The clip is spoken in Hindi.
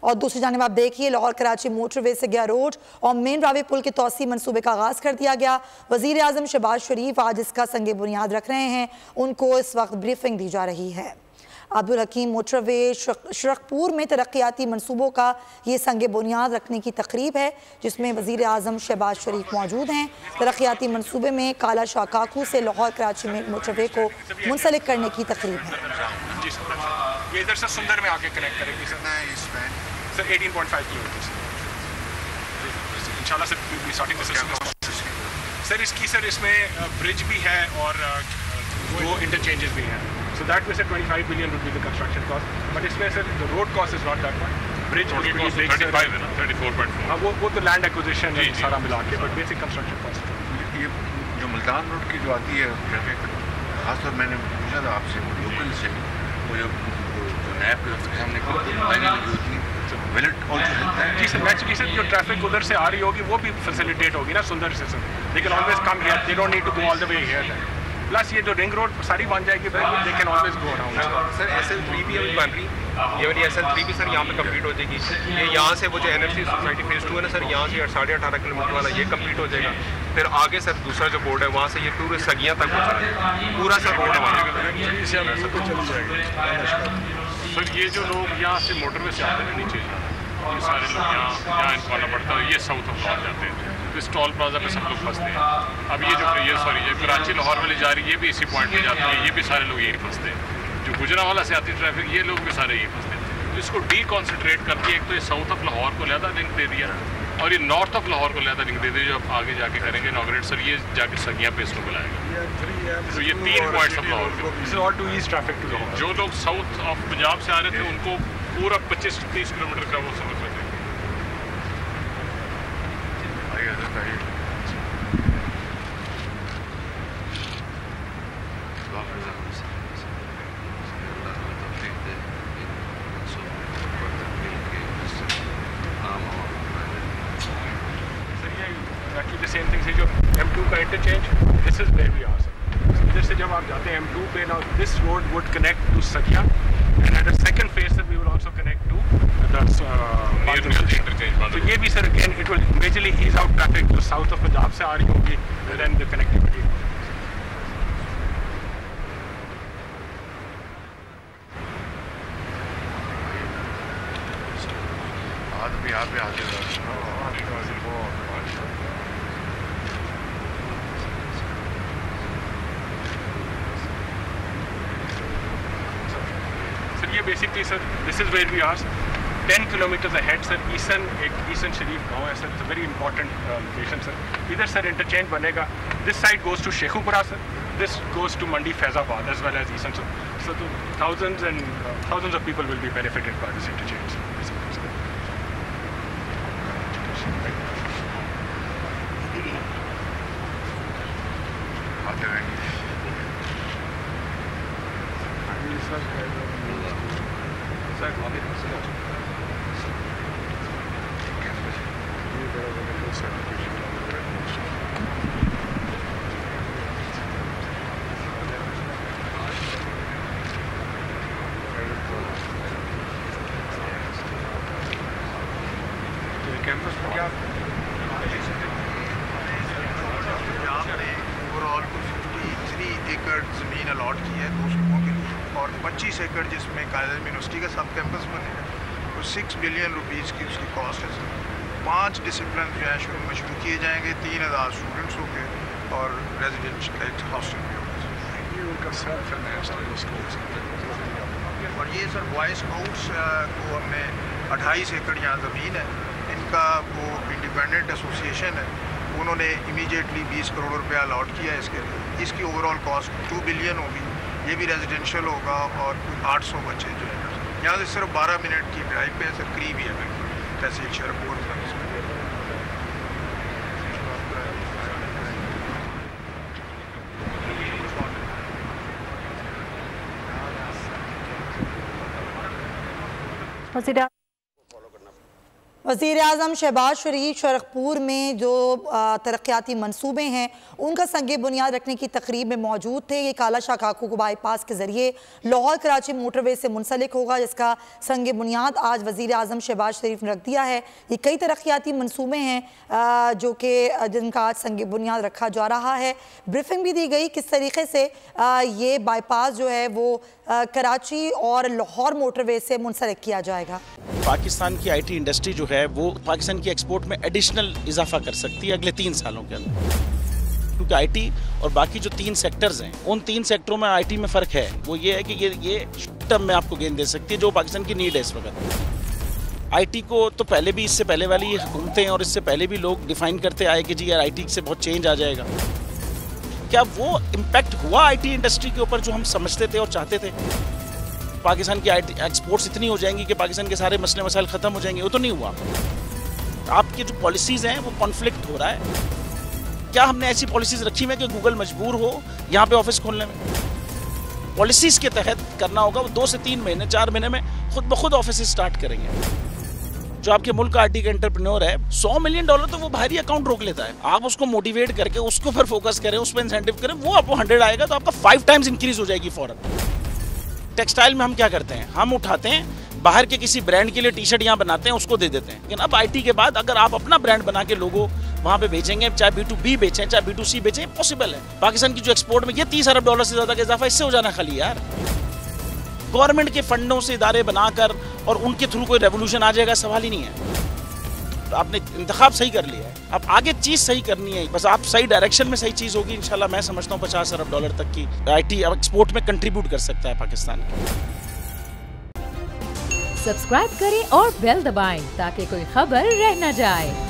और दूसरी जानिब आप देखिए लाहौर कराची मोटरवे से गया रोड और मेन रावे पुल के तोसी मनसूबे का आगाज़ कर दिया गया। वज़ीर आज़म शहबाज शरीफ आज इसका संगे बुनियाद रख रहे हैं, उनको इस वक्त ब्रीफिंग दी जा रही है। अब्दुल हकीम मोटरवे शरखपुर में तरक्याती मनसूबों का ये संगे बुनियाद रखने की तकरीब है, जिसमें वज़ीर आज़म शहबाज शरीफ मौजूद हैं। तरक्याती मनसूबे में काला शाह काकू से लाहौर कराची में मोटरवे को मुंसलिक करने की तकरीब है। ये इधर से सुंदर में आके कनेक्ट करेगी सर 18.5 किलोमीटर इंशाल्लाह सर इसकी सर इसमें ब्रिज भी है और दो इंटरचेंजेस भी हैं। So that way, sir, 25 billion would be the construction cost. But इसमें sir, the road cost is not that much. Bridge is pretty big. 35 है ना, 34.4. हाँ, वो तो land acquisition है सारा मिला के, but basic construction cost. ये जो मुल्तान रोड की जो आती है ट्रैफिक, खासतौर मैंने पूछा था आपसे लोकल से, वो जो नैब के सामने लाइनें लगी होती हैं, will it also help that? जी सर, actually सर जो ट्रैफिक उधर से आ रही होगी वो भी फैसिलिटेट होगी ना सुंदर से sir. They can always come here. They don't need to go all the way here. Plus ये जो रिंग रोड सारी बन जाएगी, they can always go around. Sir SL3 भी अभी बन रही, ये वाली SL3 भी सर यहाँ पे कंप्लीट हो जाएगी। ये यहाँ से वो जो NFC सोसाइटी फेज 2 है ना सर, यहाँ से 18.5 किलोमीटर वाला ये कंप्लीट हो जाएगा। फिर आगे सर दूसरा जो बोर्ड है वहाँ से ये पूरे सगिया तक पहुँचा है, पूरा सर रोड हमारा। सर ये जो लोग यहाँ से मोटरवे से आते हैं नीचे, ये सारे लोग यहाँ इनको आना पड़ता है, ये साउथ ऑफ लाहौर जाते हैं, इस टोल प्लाजा पे सब लोग फंसते हैं। अब ये कराची लाहौर वाली जा रही है, ये भी इसी पॉइंट पे जाती है, ये भी सारे लोग यही फंसते हैं। जो गुजरांवाला से आती ट्रैफिक, ये लोग भी सारे यही फंसते हैं। तो इसको डीकॉन्सेंट्रेट करके एक तो ये साउथ ऑफ लाहौर को ज़्यादा लिंक दे दिया और ये नॉर्थ ऑफ लाहौर को ज़्यादा लिंक दे दिया, जो आप आगे जाके करेंगे इनॉग्रेट सर, ये जाके सगिया पे इसको बुलाएगा। तो ये 3 पॉइंट्स ऑफ लाहौर के, जो लोग साउथ ऑफ पंजाब से आ रहे थे उनको पूरा 25-30 किलोमीटर का वो सफर कर देंगे। The same thing, जो M2 का interchange, this is where we are. इधर से जब आप जाते हैं M2 पे, now this road would connect to Sakia, and at the second phase we will also connect to the interchange. So ये भी sir again it will majorly ease out traffic जो south of Punjab से आ रही होगी, and then the connectivity. आज भी यहाँ पे आते हैं। Basically sir, this is where we are 10 kilometers ahead sir. ईसन शरीफ गाँव है sir, it's a very important location sir. इधर sir interchange बनेगा, this side goes to Sheikhupura sir, this goes to Mandi Faizabad as well as Eastern sir. So thousands and thousands of people will be benefited by this interchange sir. Campus में क्या ओवरऑल 53 एकड़ ज़मीन अलॉट की है 2 स्कूलों के लिए और 25 एकड़ जिसमें कायद यूनिवर्सिटी का सब कैंपस बनेगा। तो 6 बिलियन रुपीज़ की उसकी कॉस्ट है। 5 डिसिप्लिन जो है शुरू किए जाएंगे, 3000 स्टूडेंट्स होंगे और रेजिडेंशियल हॉस्टल भी होगा। और ये सर बॉय स्काउट्स को हमने 28 एकड़ यहाँ ज़मीन है, इनका वो इंडिपेंडेंट एसोसिएशन है, उन्होंने इमीडिएटली 20 करोड़ रुपया अलॉट किया है इसके लिए। इसकी ओवरऑल कॉस्ट 2 बिलियन होगी। ये भी रेजिडेंशियल होगा और 800 बच्चे जो है यहाँ से सिर्फ 12 मिनट की ड्राइव पे है सर, करीब ही है बिल्कुल तहसील शरखपुर। वज़ीर वज़ीर-ए-आज़म शहबाज शरीफ शरखपुर में जो तरक्याती मंसूबे हैं उनका संगे बुनियाद रखने की तकरीब में मौजूद थे। ये काला शाह काकू बाईपास के ज़रिए लाहौर कराची मोटरवे से मुंसलिक होगा, जिसका संगे बुनियाद आज वज़ीर-ए-आज़म शहबाज शरीफ ने रख दिया है। ये कई तरक्याती मंसूबे हैं जो कि जिनका आज संगे बुनियाद रखा जा रहा है। ब्रीफिंग भी दी गई किस तरीके से ये बाईपास जो है वो कराची और लाहौर मोटरवे से मुंसलिक किया जाएगा। पाकिस्तान की IT इंडस्ट्री जो है वो पाकिस्तान की एक्सपोर्ट में एडिशनल इजाफा कर सकती है अगले 3 सालों के अंदर, क्योंकि IT और बाकी जो 3 सेक्टर्स हैं उन 3 सेक्टरों में IT में फ़र्क है। वो ये है कि ये टर्म में आपको गेन दे सकती है जो पाकिस्तान की नीड है इस वक्त। IT को तो पहले भी, इससे पहले वाली हुकूमतें और इससे पहले भी लोग डिफाइन करते आए कि जी यार IT से बहुत चेंज आ जाएगा। क्या वो इम्पैक्ट हुआ IT इंडस्ट्री के ऊपर जो हम समझते थे और चाहते थे? पाकिस्तान की IT एक्सपोर्ट्स इतनी हो जाएंगी कि पाकिस्तान के सारे मसले मसाइल ख़त्म हो जाएंगे? वो तो नहीं हुआ। आपकी जो पॉलिसीज़ हैं वो कॉन्फ्लिक्ट हो रहा है। क्या हमने ऐसी पॉलिसीज़ रखी हुई है कि गूगल मजबूर हो यहाँ पे ऑफिस खोलने में? पॉलिसीज़ के तहत करना होगा। वो 2 से 3 महीने 4 महीने में खुद ब खुद ऑफिस स्टार्ट करेंगे। जो आपके मुल्क का IT का एंटरप्रेन्योर है, $100 मिलियन तो वो बाहरी अकाउंट रोक लेता है। आप उसको मोटिवेट करके उसको पर फोकस करें, उस पर इंसेंटिव करें, वो आपको 100 आएगा तो आपका 5 टाइम्स इंक्रीज हो जाएगी फौरन। टेक्सटाइल में हम क्या करते हैं, हम उठाते हैं बाहर के किसी ब्रांड के लिए टी-शर्ट यहाँ बनाते हैं, उसको दे देते हैं। लेकिन अब IT के बाद अगर आप अपना ब्रांड बना के लोगो वहाँ पे बेचेंगे, चाहे B2B बेचें चाहे B2C बेचें, पॉसिबल है। पाकिस्तान की जो एक्सपोर्ट में ये $30 अरब से ज़्यादा का इजाफा इससे हो जाना खाली यार। गवर्नमेंट के फंडों से इदारे बनाकर और उनके थ्रू कोई रेवोल्यूशन आ जाएगा, सवाल ही नहीं है। तो आपने इंतखाब सही कर लिया है, अब आगे चीज़ सही करनी है, बस आप सही डायरेक्शन में सही चीज़ होगी इंशाल्लाह। मैं समझता हूँ $50 अरब तक की IT अब एक्सपोर्ट में कंट्रीब्यूट कर सकता है पाकिस्तान। सब्सक्राइब करें और बेल दबाएं ताकि कोई खबर रह न जाए।